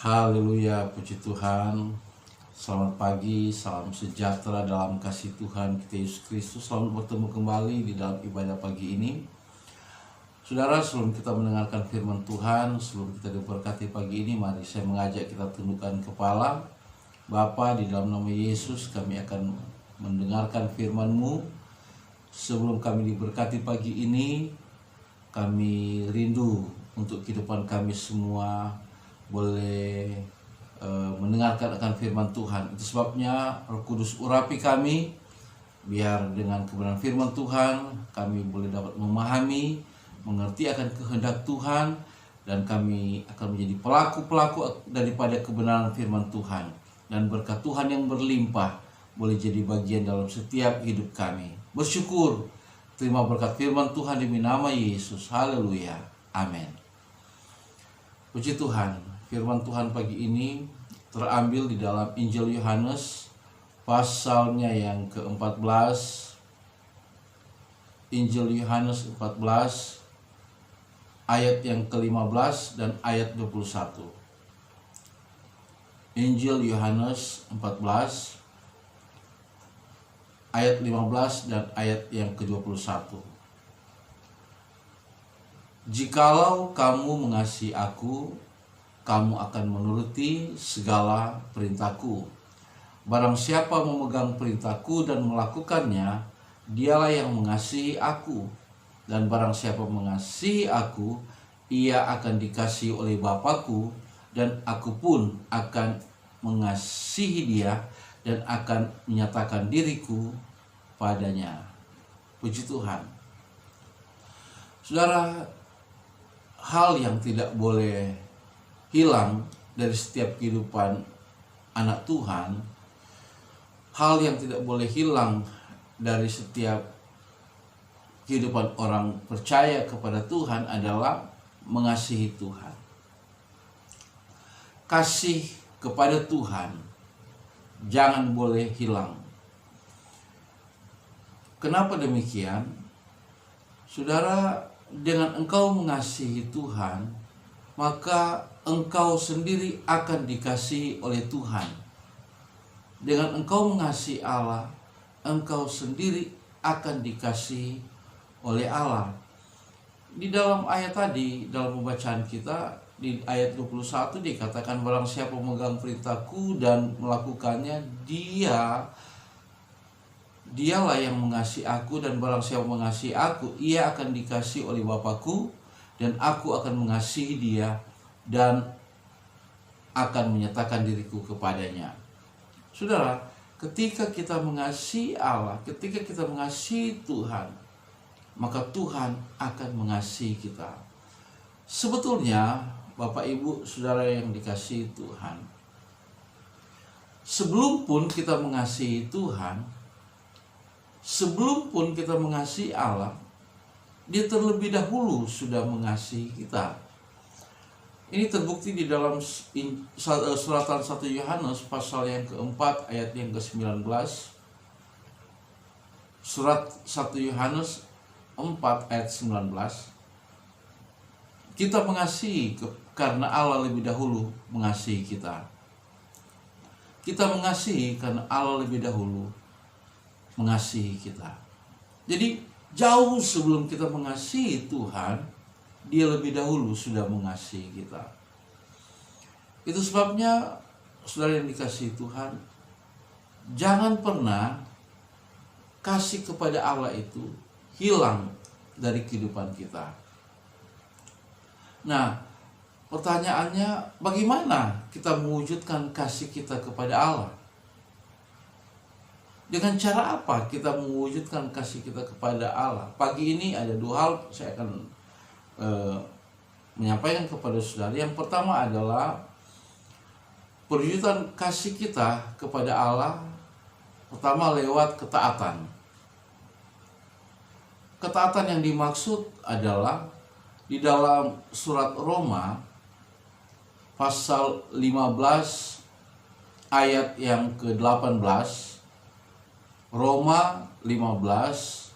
Haleluya, puji Tuhan. Selamat pagi, salam sejahtera dalam kasih Tuhan kita Yesus Kristus. Selamat bertemu kembali di dalam ibadah pagi ini. Saudara, sebelum kita mendengarkan firman Tuhan, sebelum kita diberkati pagi ini, mari saya mengajak kita tundukkan kepala. Bapa, di dalam nama Yesus kami akan mendengarkan firman-Mu. Sebelum kami diberkati pagi ini, kami rindu untuk kehidupan kami semua boleh mendengarkan akan firman Tuhan. Itu sebabnya Roh Kudus urapi kami, biar dengan kebenaran firman Tuhan kami boleh dapat memahami, mengerti akan kehendak Tuhan, dan kami akan menjadi pelaku-pelaku daripada kebenaran firman Tuhan. Dan berkat Tuhan yang berlimpah boleh jadi bagian dalam setiap hidup kami. Bersyukur, terima berkat firman Tuhan demi nama Yesus. Haleluya, amin. Puji Tuhan, firman Tuhan pagi ini terambil di dalam Injil Yohanes pasalnya yang ke-14. Injil Yohanes 14 ayat yang ke-15 dan ayat 21. Injil Yohanes 14 ayat 15 dan ayat yang ke-21. Jikalau kamu mengasihi aku, kamu akan menuruti segala perintahku. Barang siapa memegang perintahku dan melakukannya, dialah yang mengasihi aku. Dan barang siapa mengasihi aku, ia akan dikasihi oleh Bapa-Ku, dan aku pun akan mengasihi dia dan akan menyatakan diriku padanya. Puji Tuhan. Saudara, hal yang tidak boleh hilang dari setiap kehidupan anak Tuhan, hal yang tidak boleh hilang dari setiap kehidupan orang percaya kepada Tuhan adalah mengasihi Tuhan. Kasih kepada Tuhan jangan boleh hilang. Kenapa demikian? Saudara, dengan engkau mengasihi Tuhan, maka engkau sendiri akan dikasihi oleh Tuhan. Dengan engkau mengasihi Allah, engkau sendiri akan dikasihi oleh Allah. Di dalam ayat tadi, dalam pembacaan kita, di ayat 21 dikatakan, barang siapa memegang perintahku dan melakukannya, dialah yang mengasihi aku, dan barang siapa mengasihi aku, ia akan dikasihi oleh Bapa-Ku, dan aku akan mengasihi dia dan akan menyatakan diriku kepadanya. Saudara, ketika kita mengasihi Allah, ketika kita mengasihi Tuhan, maka Tuhan akan mengasihi kita. Sebetulnya, Bapak Ibu Saudara yang dikasihi Tuhan, sebelum pun kita mengasihi Tuhan, sebelum pun kita mengasihi Allah, Dia terlebih dahulu sudah mengasihi kita. Ini terbukti di dalam suratan 1 Yohanes pasal yang keempat ayat yang ke-19. Surat 1 Yohanes 4 ayat 19. Kita mengasihi karena Allah lebih dahulu mengasihi kita. Kita mengasihi karena Allah lebih dahulu mengasihi kita. Jadi jauh sebelum kita mengasihi Tuhan, Dia lebih dahulu sudah mengasihi kita. Itu sebabnya, saudara yang dikasihi Tuhan, jangan pernah kasih kepada Allah itu hilang dari kehidupan kita. Nah, pertanyaannya, bagaimana kita mewujudkan kasih kita kepada Allah? Dengan cara apa kita mewujudkan kasih kita kepada Allah? Pagi ini ada dua hal saya akan menyampaikan kepada saudara. Yang pertama adalah perwujudan kasih kita kepada Allah pertama lewat ketaatan. Ketaatan yang dimaksud adalah di dalam surat Roma pasal 15 ayat yang ke-18. Roma 15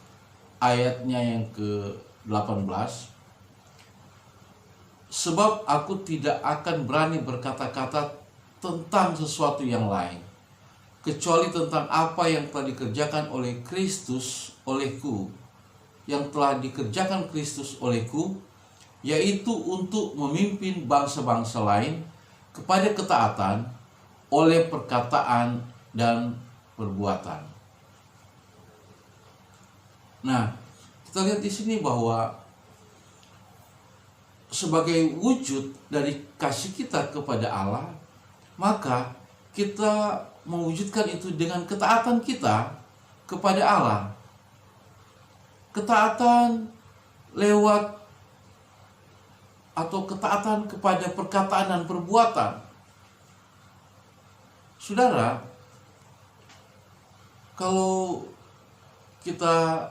ayatnya yang ke-18. Sebab aku tidak akan berani berkata-kata tentang sesuatu yang lain, kecuali tentang apa yang telah dikerjakan oleh Kristus olehku, yang telah dikerjakan Kristus olehku, yaitu untuk memimpin bangsa-bangsa lain kepada ketaatan oleh perkataan dan perbuatan. Nah, kita lihat di sini bahwa sebagai wujud dari kasih kita kepada Allah, maka kita mewujudkan itu dengan ketaatan kita kepada Allah. Ketaatan lewat atau ketaatan kepada perkataan dan perbuatan. Saudara, kalau kita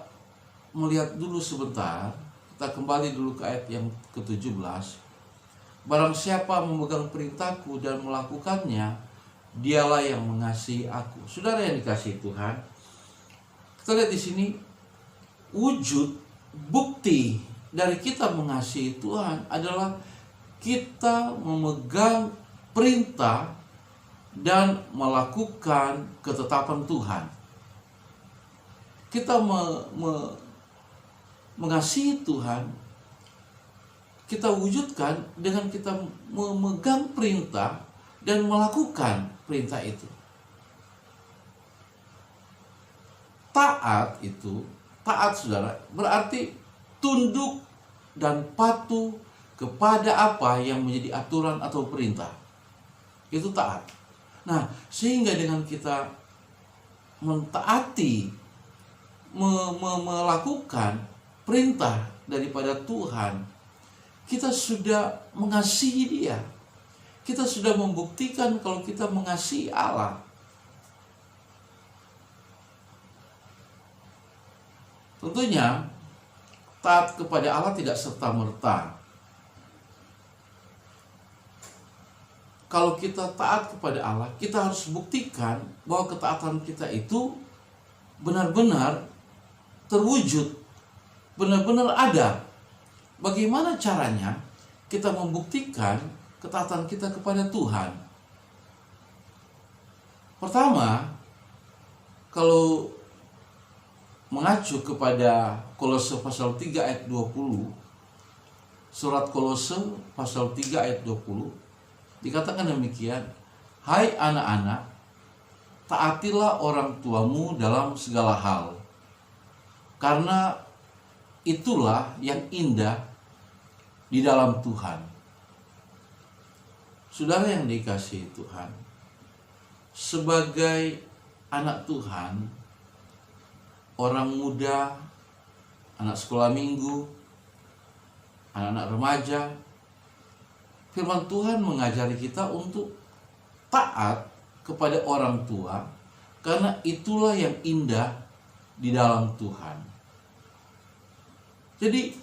melihat dulu sebentar, kita kembali dulu ke ayat yang ke-17. Barang siapa memegang perintahku dan melakukannya, dialah yang mengasihi aku. Saudara yang dikasihi Tuhan, kita lihat di sini wujud bukti dari kita mengasihi Tuhan adalah kita memegang perintah dan melakukan ketetapan Tuhan. Kita mengasihi Tuhan, kita wujudkan dengan kita memegang perintah dan melakukan perintah itu. Taat itu, taat saudara, berarti tunduk dan patuh kepada apa yang menjadi aturan atau perintah. Itu taat. Nah, sehingga dengan kita mentaati, melakukan perintah daripada Tuhan, kita sudah mengasihi Dia. Kita sudah membuktikan kalau kita mengasihi Allah. Tentunya taat kepada Allah tidak serta-merta. Kalau kita taat kepada Allah, kita harus buktikan bahwa ketaatan kita itu benar-benar terwujud, benar-benar ada. Bagaimana caranya kita membuktikan ketaatan kita kepada Tuhan? Pertama, kalau mengacu kepada Kolose pasal 3 ayat 20, surat Kolose pasal 3 ayat 20, dikatakan demikian, hai anak-anak, taatilah orang tuamu dalam segala hal, karena itulah yang indah di dalam Tuhan. Saudara yang dikasihi Tuhan, sebagai anak Tuhan, orang muda, anak sekolah minggu, anak-anak remaja, firman Tuhan mengajari kita untuk taat kepada orang tua, karena itulah yang indah di dalam Tuhan. Jadi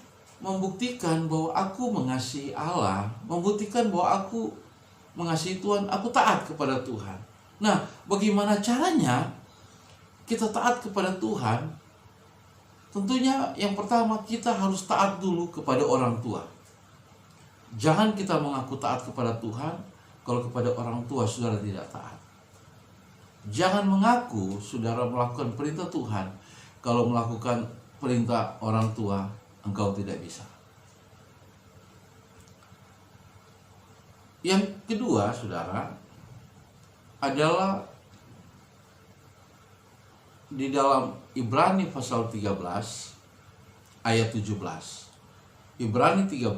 membuktikan bahwa aku mengasihi Allah, membuktikan bahwa aku mengasihi Tuhan, aku taat kepada Tuhan. Nah, bagaimana caranya kita taat kepada Tuhan? Tentunya yang pertama, kita harus taat dulu kepada orang tua. Jangan kita mengaku taat kepada Tuhan kalau kepada orang tua saudara tidak taat. Jangan mengaku saudara melakukan perintah Tuhan kalau melakukan perintah orang tua engkau tidak bisa. Yang kedua, saudara, adalah di dalam Ibrani pasal 13 ayat 17. Ibrani 13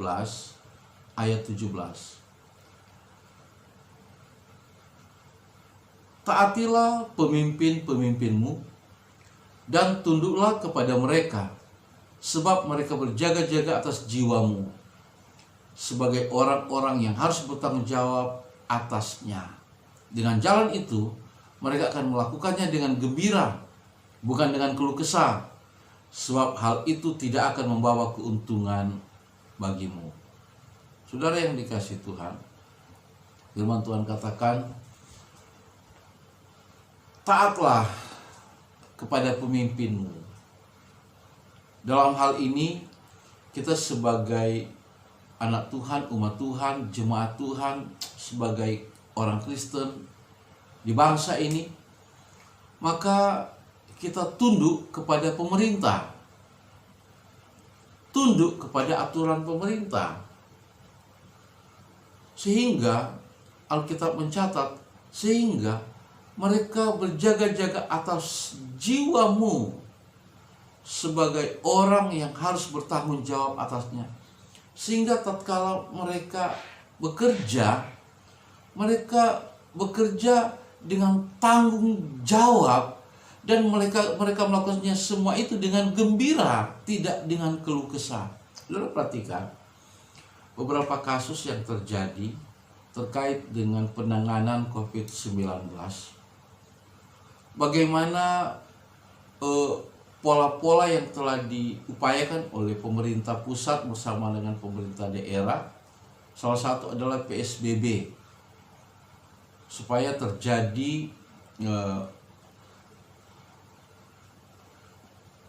ayat 17. Taatilah pemimpin-pemimpinmu dan tunduklah kepada mereka, sebab mereka berjaga-jaga atas jiwamu sebagai orang-orang yang harus bertanggung jawab atasnya. Dengan jalan itu, mereka akan melakukannya dengan gembira, bukan dengan keluh kesah, sebab hal itu tidak akan membawa keuntungan bagimu. Saudara yang dikasihi Tuhan, firman Tuhan katakan, taatlah kepada pemimpinmu. Dalam hal ini, kita sebagai anak Tuhan, umat Tuhan, jemaat Tuhan, sebagai orang Kristen di bangsa ini, maka kita tunduk kepada pemerintah, tunduk kepada aturan pemerintah. Sehingga Alkitab mencatat, sehingga mereka berjaga-jaga atas jiwamu sebagai orang yang harus bertanggung jawab atasnya. Sehingga tatkala mereka bekerja dengan tanggung jawab, dan mereka melakukannya semua itu dengan gembira, tidak dengan keluh kesah. Saudara perhatikan beberapa kasus yang terjadi terkait dengan penanganan COVID-19. Bagaimana pola-pola yang telah diupayakan oleh pemerintah pusat bersama dengan pemerintah daerah. Salah satu adalah PSBB, supaya terjadi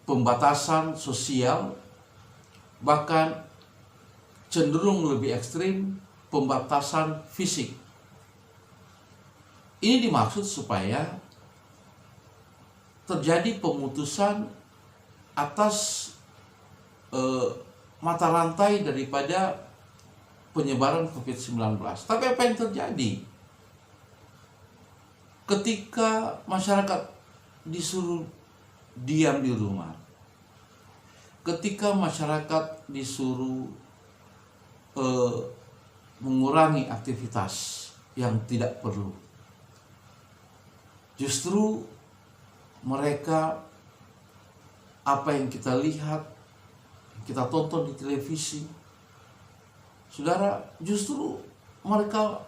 pembatasan sosial, bahkan cenderung lebih ekstrim pembatasan fisik. Ini dimaksud supaya terjadi pemutusan atas mata rantai daripada penyebaran COVID-19. Tapi apa yang terjadi? Ketika masyarakat disuruh diam di rumah, ketika masyarakat disuruh mengurangi aktivitas yang tidak perlu, justru mereka, apa yang kita lihat, kita tonton di televisi, saudara, justru mereka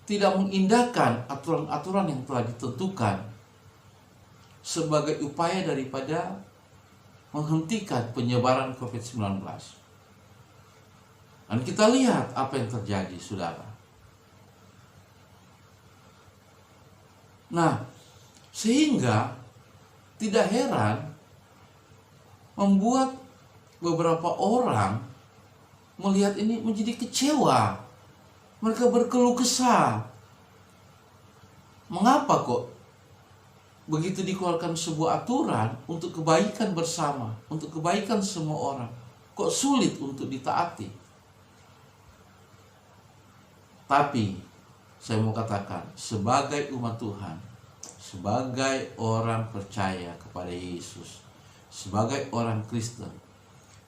tidak mengindahkan aturan-aturan yang telah ditentukan sebagai upaya daripada menghentikan penyebaran COVID-19. Dan kita lihat apa yang terjadi, saudara. Nah, sehingga tidak heran membuat beberapa orang melihat ini menjadi kecewa. Mereka berkeluh kesah. Mengapa kok begitu dikeluarkan sebuah aturan untuk kebaikan bersama, untuk kebaikan semua orang, kok sulit untuk ditaati? Tapi saya mau katakan, sebagai umat Tuhan, sebagai orang percaya kepada Yesus, sebagai orang Kristen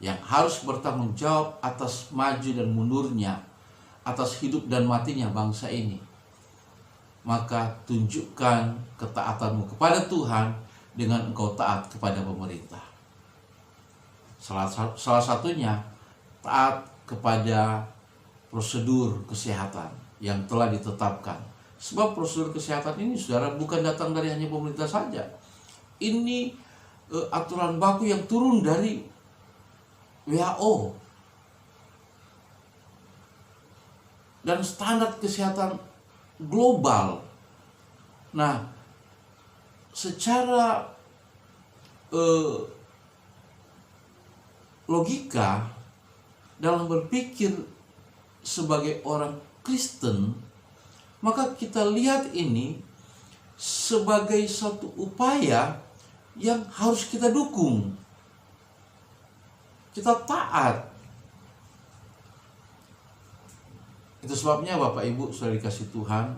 yang harus bertanggung jawab atas maju dan mundurnya, atas hidup dan matinya bangsa ini, maka tunjukkan ketaatanmu kepada Tuhan dengan engkau taat kepada pemerintah. Salah satunya taat kepada prosedur kesehatan yang telah ditetapkan. Sebab prosedur kesehatan ini, saudara, bukan datang dari hanya pemerintah saja. Ini aturan baku yang turun dari WHO dan standar kesehatan global. Nah, secara logika dalam berpikir sebagai orang Kristen, maka kita lihat ini sebagai satu upaya yang harus kita dukung. Kita taat. Itu sebabnya Bapak Ibu saudara dikasih Tuhan,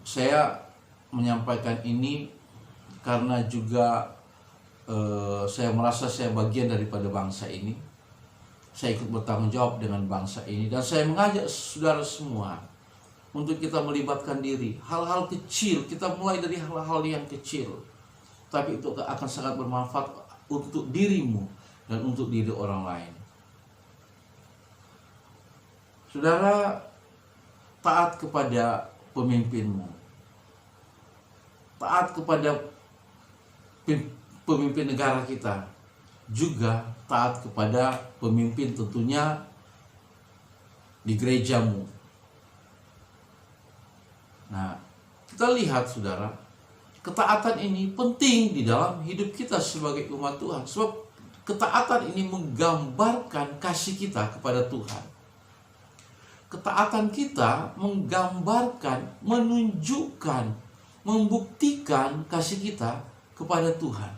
saya menyampaikan ini karena juga saya merasa saya bagian daripada bangsa ini. Saya ikut bertanggung jawab dengan bangsa ini, dan saya mengajak saudara semua untuk kita melibatkan diri. Hal-hal kecil, kita mulai dari hal-hal yang kecil, tapi itu akan sangat bermanfaat untuk dirimu dan untuk diri orang lain. Saudara, taat kepada pemimpinmu, taat kepada pemimpin negara kita, juga taat kepada pemimpin tentunya di gerejamu. Nah, kita lihat saudara, ketaatan ini penting di dalam hidup kita sebagai umat Tuhan. Sebab ketaatan ini menggambarkan kasih kita kepada Tuhan. Ketaatan kita menggambarkan, menunjukkan, membuktikan kasih kita kepada Tuhan.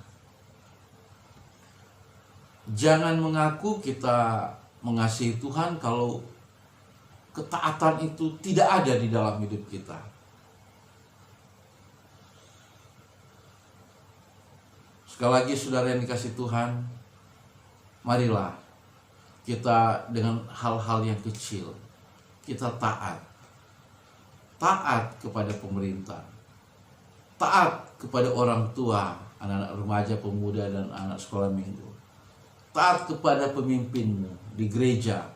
Jangan mengaku kita mengasihi Tuhan kalau ketaatan itu tidak ada di dalam hidup kita. Sekali lagi saudara yang dikasihi Tuhan, marilah kita dengan hal-hal yang kecil, kita taat. Taat kepada pemerintah, taat kepada orang tua, anak-anak remaja, pemuda, dan anak sekolah minggu. Taat kepada pemimpinmu di gereja.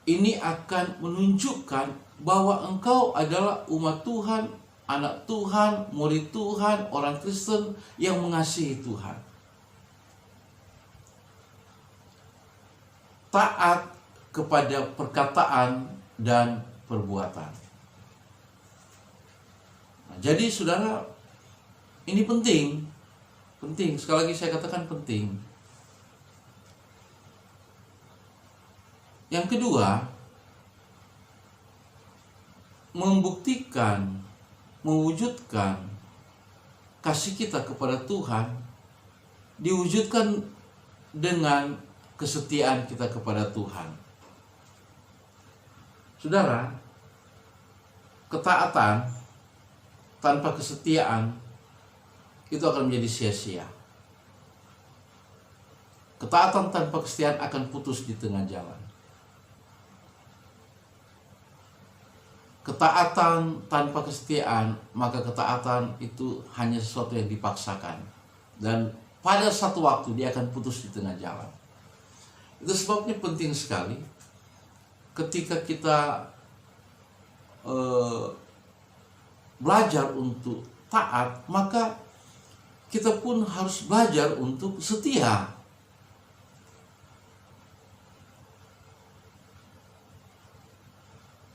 Ini akan menunjukkan bahwa engkau adalah umat Tuhan, anak Tuhan, murid Tuhan, orang Kristen yang mengasihi Tuhan. Taat kepada perkataan dan perbuatan. Nah, jadi saudara, ini penting. Sekali lagi saya katakan penting. Yang kedua, membuktikan, mewujudkan kasih kita kepada Tuhan diwujudkan dengan kesetiaan kita kepada Tuhan. Saudara, ketaatan tanpa kesetiaan itu akan menjadi sia-sia. Ketaatan tanpa kesetiaan akan putus di tengah jalan. Ketaatan tanpa kesetiaan, maka ketaatan itu hanya sesuatu yang dipaksakan. Dan pada satu waktu dia akan putus di tengah jalan. Itu sebabnya penting sekali ketika kita belajar untuk taat, maka kita pun harus belajar untuk setia.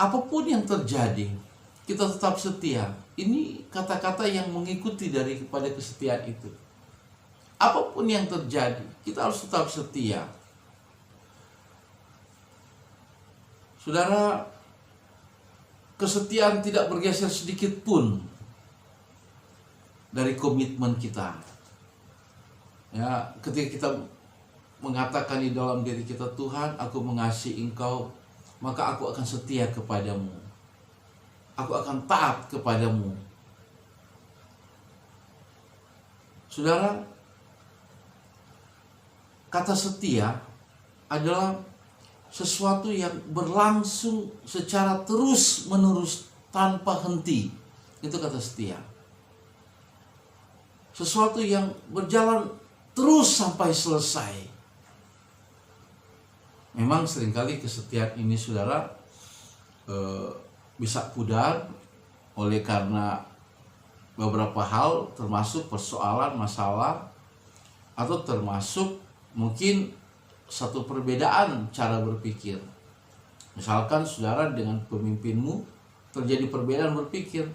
Apapun yang terjadi, kita tetap setia. Ini kata-kata yang mengikuti daripada kesetiaan itu. Apapun yang terjadi, kita harus tetap setia. Saudara, kesetiaan tidak bergeser sedikit pun dari komitmen kita. Ya, ketika kita mengatakan di dalam diri kita, Tuhan, aku mengasihi Engkau, maka aku akan setia kepadamu. Aku akan taat kepadamu. Saudara, kata setia adalah sesuatu yang berlangsung secara terus-menerus tanpa henti. Itu kata setia. Sesuatu yang berjalan terus sampai selesai. Memang seringkali kesetiaan ini saudara bisa pudar oleh karena beberapa hal, termasuk persoalan, masalah, atau termasuk mungkin satu perbedaan cara berpikir. Misalkan saudara dengan pemimpinmu terjadi perbedaan berpikir,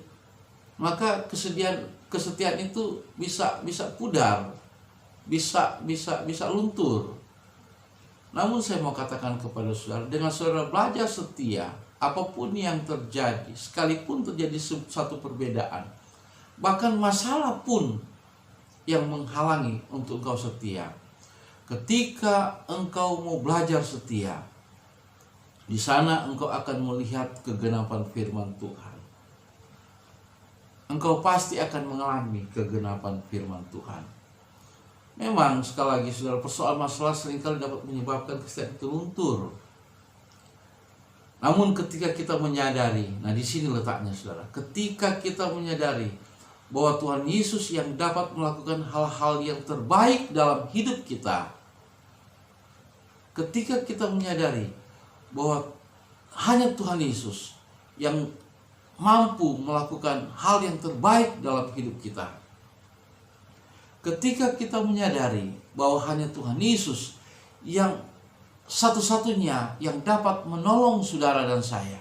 maka kesetiaan itu bisa pudar, bisa luntur. Namun saya mau katakan kepada saudara, dengan saudara belajar setia, apapun yang terjadi, sekalipun terjadi satu perbedaan, bahkan masalah pun yang menghalangi untuk engkau setia, ketika engkau mau belajar setia, di sana engkau akan melihat kegenapan firman Tuhan. Engkau pasti akan mengalami kegenapan firman Tuhan. Memang sekali lagi saudara, persoalan masalah seringkali dapat menyebabkan kesetiaan itu luntur. Namun ketika kita menyadari, nah di sini letaknya saudara, ketika kita menyadari bahwa Tuhan Yesus yang dapat melakukan hal-hal yang terbaik dalam hidup kita, ketika kita menyadari bahwa hanya Tuhan Yesus yang mampu melakukan hal yang terbaik dalam hidup kita, ketika kita menyadari bahwa hanya Tuhan Yesus yang satu-satunya yang dapat menolong saudara dan saya,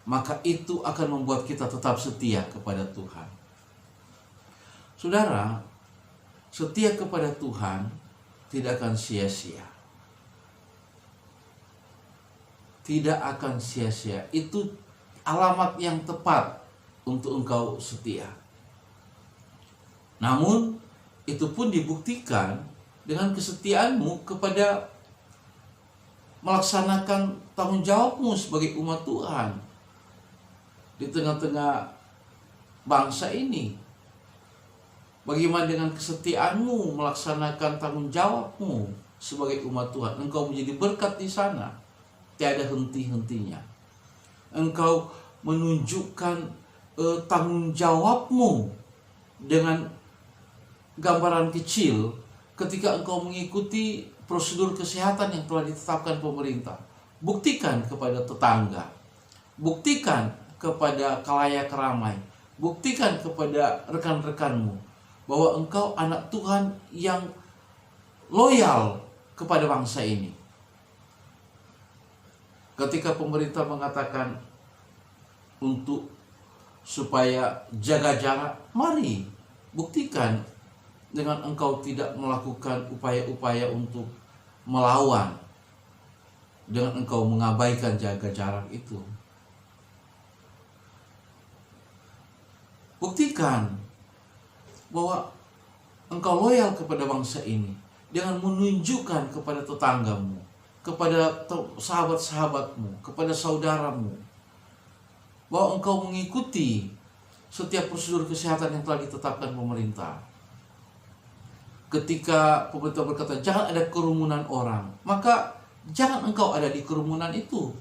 maka itu akan membuat kita tetap setia kepada Tuhan. Saudara, setia kepada Tuhan tidak akan sia-sia. Tidak akan sia-sia. Itu alamat yang tepat untuk engkau setia. Namun itu pun dibuktikan dengan kesetiaanmu kepada melaksanakan tanggung jawabmu sebagai umat Tuhan di tengah-tengah bangsa ini. Bagaimana dengan kesetiaanmu melaksanakan tanggung jawabmu sebagai umat Tuhan? Engkau menjadi berkat di sana, tiada henti-hentinya. Engkau menunjukkan tanggung jawabmu dengan gambaran kecil ketika engkau mengikuti prosedur kesehatan yang telah ditetapkan pemerintah. Buktikan kepada tetangga, buktikan kepada khalayak ramai, buktikan kepada rekan-rekanmu bahwa engkau anak Tuhan yang loyal kepada bangsa ini. Ketika pemerintah mengatakan untuk supaya jaga jarak, mari buktikan dengan engkau tidak melakukan upaya-upaya untuk melawan, dengan engkau mengabaikan jaga jarak itu. Buktikan bahwa engkau loyal kepada bangsa ini dengan menunjukkan kepada tetanggamu, kepada sahabat-sahabatmu, kepada saudaramu, bahwa engkau mengikuti setiap prosedur kesehatan yang telah ditetapkan pemerintah. Ketika pemerintah berkata jangan ada kerumunan orang, maka jangan engkau ada di kerumunan itu.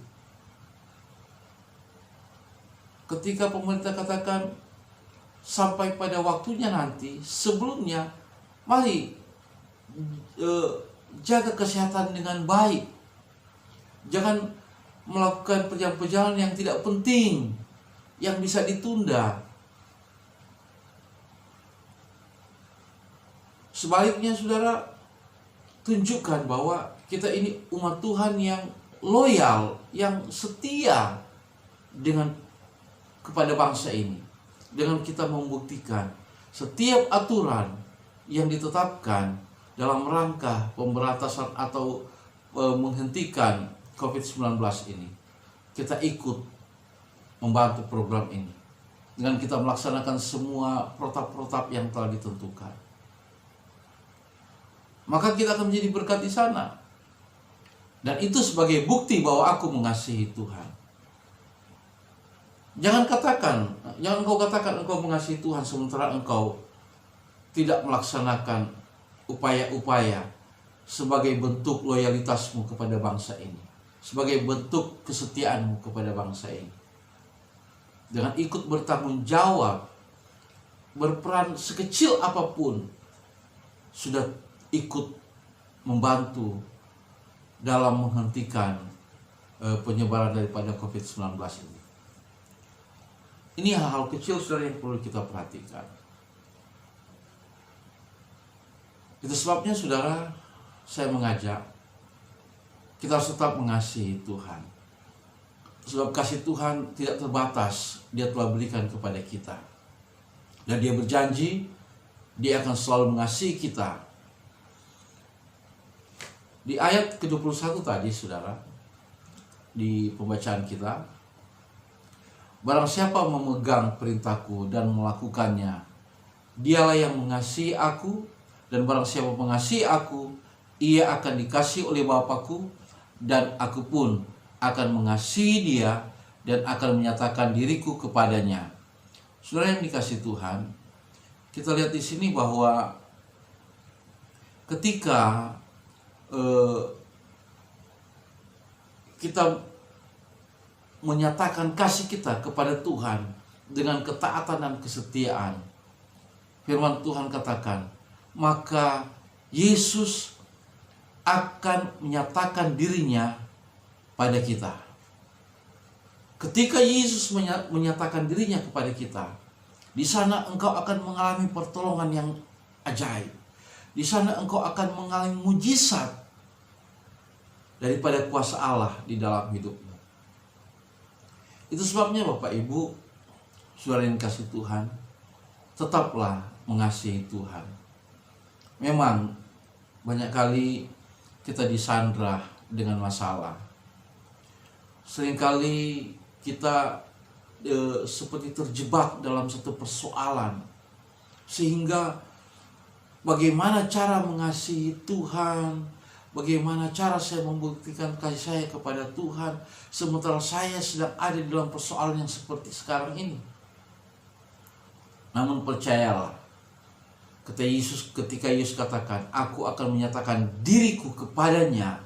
Ketika pemerintah katakan sampai pada waktunya nanti, sebelumnya mari jaga kesehatan dengan baik. Jangan melakukan perjalanan yang tidak penting, yang bisa ditunda. Sebaliknya saudara, tunjukkan bahwa kita ini umat Tuhan yang loyal, yang setia kepada bangsa ini. Dengan kita membuktikan setiap aturan yang ditetapkan dalam rangka pemberantasan atau menghentikan COVID-19 ini, kita ikut membantu program ini dengan kita melaksanakan semua protap-protap yang telah ditentukan. Maka kita akan menjadi berkat di sana. Dan itu sebagai bukti bahwa aku mengasihi Tuhan. Jangan engkau katakan engkau mengasihi Tuhan sementara engkau tidak melaksanakan upaya-upaya sebagai bentuk loyalitasmu kepada bangsa ini, sebagai bentuk kesetiaanmu kepada bangsa ini. Dengan ikut bertanggung jawab, berperan sekecil apapun, sudah ikut membantu dalam menghentikan penyebaran daripada COVID-19 ini. Ini hal-hal kecil saudara yang perlu kita perhatikan. Itu sebabnya saudara, saya mengajak kita harus tetap mengasihi Tuhan. Sebab kasih Tuhan tidak terbatas, Dia telah berikan kepada kita. Dan Dia berjanji, Dia akan selalu mengasihi kita. Di ayat ke-21 tadi saudara, di pembacaan kita, barang siapa memegang perintahku dan melakukannya, dialah yang mengasihi aku, dan barang siapa mengasihi aku, ia akan dikasihi oleh Bapa-Ku, dan aku pun akan mengasihi dia dan akan menyatakan diriku kepadanya. Saudara yang dikasihi Tuhan, kita lihat di sini bahwa ketika kita menyatakan kasih kita kepada Tuhan dengan ketaatan dan kesetiaan, firman Tuhan katakan, maka Yesus akan menyatakan dirinya pada kita. Ketika Yesus menyatakan dirinya kepada kita, di sana engkau akan mengalami pertolongan yang ajaib. Di sana engkau akan mengalami mujizat daripada kuasa Allah di dalam hidupmu. Itu sebabnya Bapak Ibu, saudara yang kasih Tuhan, tetaplah mengasihi Tuhan. Memang banyak kali kita disandra dengan masalah. Seringkali kita seperti terjebak dalam satu persoalan, sehingga bagaimana cara mengasihi Tuhan, bagaimana cara saya membuktikan kasih saya kepada Tuhan, sementara saya sedang ada di dalam persoalan yang seperti sekarang ini. Namun percayalah, ketika Yesus katakan, aku akan menyatakan diriku kepadanya.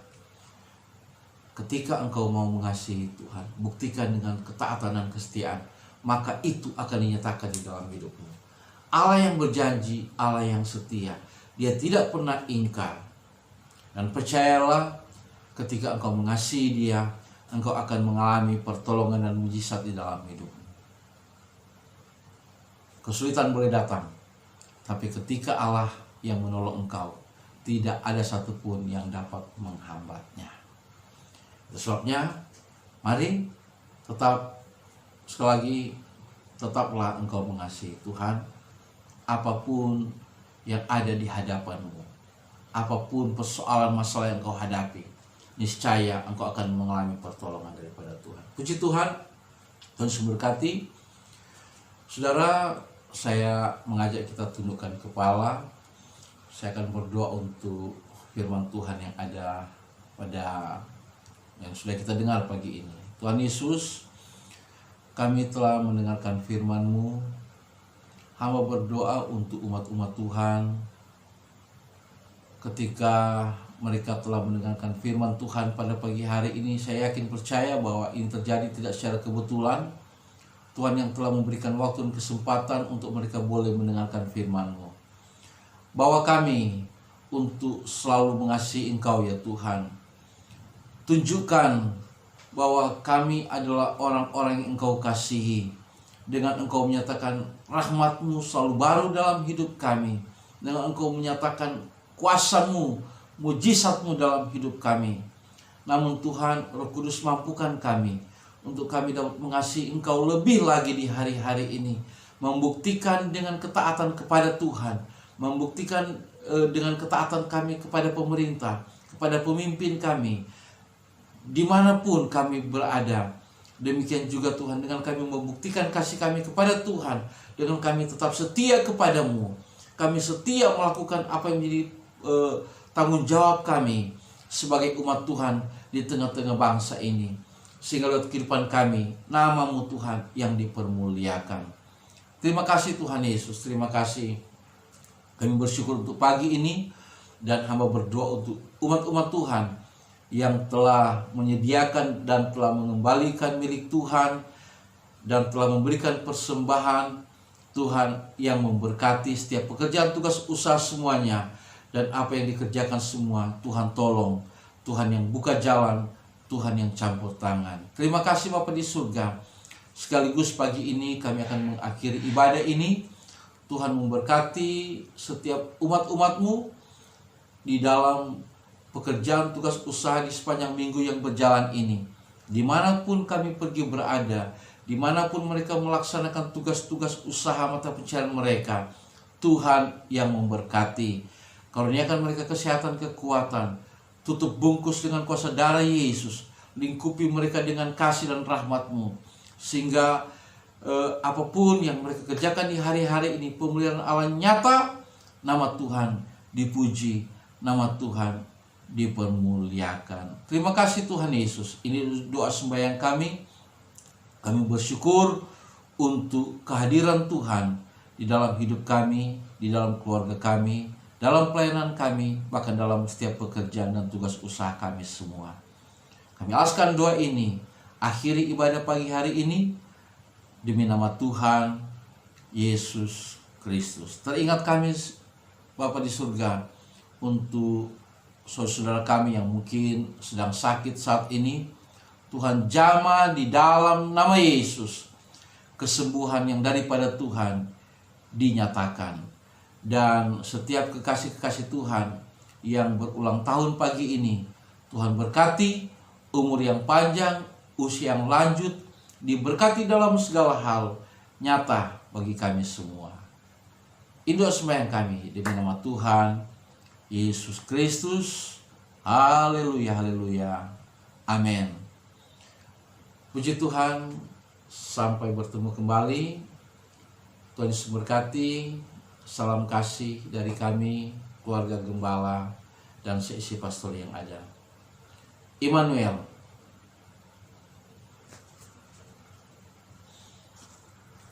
Ketika engkau mau mengasihi Tuhan, buktikan dengan ketaatan dan kesetiaan, maka itu akan dinyatakan di dalam hidupmu. Allah yang berjanji, Allah yang setia, Dia tidak pernah ingkar. Dan percayalah, ketika engkau mengasihi Dia, engkau akan mengalami pertolongan dan mujizat di dalam hidupmu. Kesulitan boleh datang, tapi ketika Allah yang menolong engkau, tidak ada satupun yang dapat menghambatnya. Sebabnya, mari tetap, sekali lagi, tetaplah engkau mengasihi Tuhan. Apapun yang ada di hadapanmu, apapun persoalan masalah yang engkau hadapi, niscaya engkau akan mengalami pertolongan daripada Tuhan. Puji Tuhan, Tuhan memberkati. Saudara, saya mengajak kita tundukkan kepala. Saya akan berdoa untuk firman Tuhan yang ada pada yang sudah kita dengar pagi ini. Tuhan Yesus, kami telah mendengarkan firman-Mu. Hamba berdoa untuk umat-umat Tuhan. Ketika mereka telah mendengarkan firman Tuhan pada pagi hari ini, saya yakin percaya bahwa ini terjadi tidak secara kebetulan. Tuhan yang telah memberikan waktu dan kesempatan untuk mereka boleh mendengarkan firman-Mu. Bawa kami untuk selalu mengasihi Engkau ya Tuhan. Tunjukkan bahwa kami adalah orang-orang yang Engkau kasihi. Dengan Engkau menyatakan rahmat-Mu selalu baru dalam hidup kami. Dengan Engkau menyatakan kuasa-Mu, mujizat-Mu dalam hidup kami. Namun Tuhan, Roh Kudus mampukan kami untuk kami dapat mengasihi Engkau lebih lagi di hari-hari ini. Membuktikan dengan ketaatan kepada Tuhan. Membuktikan dengan ketaatan kami kepada pemerintah, kepada pemimpin kami, dimanapun kami berada. Demikian juga Tuhan, dengan kami membuktikan kasih kami kepada Tuhan, dengan kami tetap setia kepadamu. Kami setia melakukan apa yang menjadi tanggung jawab kami sebagai umat Tuhan di tengah-tengah bangsa ini. Sehingga lewat kehidupan kami, nama-Mu Tuhan yang dipermuliakan. Terima kasih Tuhan Yesus, terima kasih. Kami bersyukur untuk pagi ini, dan hamba berdoa untuk umat-umat Tuhan yang telah menyediakan dan telah mengembalikan milik Tuhan, dan telah memberikan persembahan. Tuhan yang memberkati setiap pekerjaan tugas usaha semuanya, dan apa yang dikerjakan semua Tuhan tolong, Tuhan yang buka jalan, Tuhan yang campur tangan. Terima kasih Bapa di surga. Sekaligus pagi ini kami akan mengakhiri ibadah ini. Tuhan memberkati setiap umat-umat-Mu di dalam pekerjaan tugas usaha di sepanjang minggu yang berjalan ini. Dimanapun kami pergi berada, dimanapun mereka melaksanakan tugas-tugas usaha mata pencarian mereka, Tuhan yang memberkati. Karuniakan mereka kesehatan, kekuatan. Tutup bungkus dengan kuasa darah Yesus. Lingkupi mereka dengan kasih dan rahmat-Mu. Sehingga apapun yang mereka kerjakan di hari-hari ini, pemulihan Allah nyata, nama Tuhan dipuji, nama Tuhan dipermuliakan. Terima kasih Tuhan Yesus. Ini doa sembahyang kami. Kami bersyukur untuk kehadiran Tuhan di dalam hidup kami, di dalam keluarga kami, dalam pelayanan kami, bahkan dalam setiap pekerjaan dan tugas usaha kami semua. Kami alaskan doa ini, akhiri ibadah pagi hari ini, demi nama Tuhan Yesus Kristus. Teringat kami Bapa di surga untuk saudara kami yang mungkin sedang sakit saat ini. Tuhan jamah di dalam nama Yesus. Kesembuhan yang daripada Tuhan dinyatakan. Dan setiap kekasih-kekasih Tuhan yang berulang tahun pagi ini, Tuhan berkati umur yang panjang, usia yang lanjut, diberkati dalam segala hal, nyata bagi kami semua. Ini doa sembahyang kami demi nama Tuhan Yesus Kristus. Haleluya, haleluya. Amin. Puji Tuhan, sampai bertemu kembali. Tuhan Yesus berkati. Salam kasih dari kami, keluarga Gembala, dan seisi pastor yang ada. Immanuel,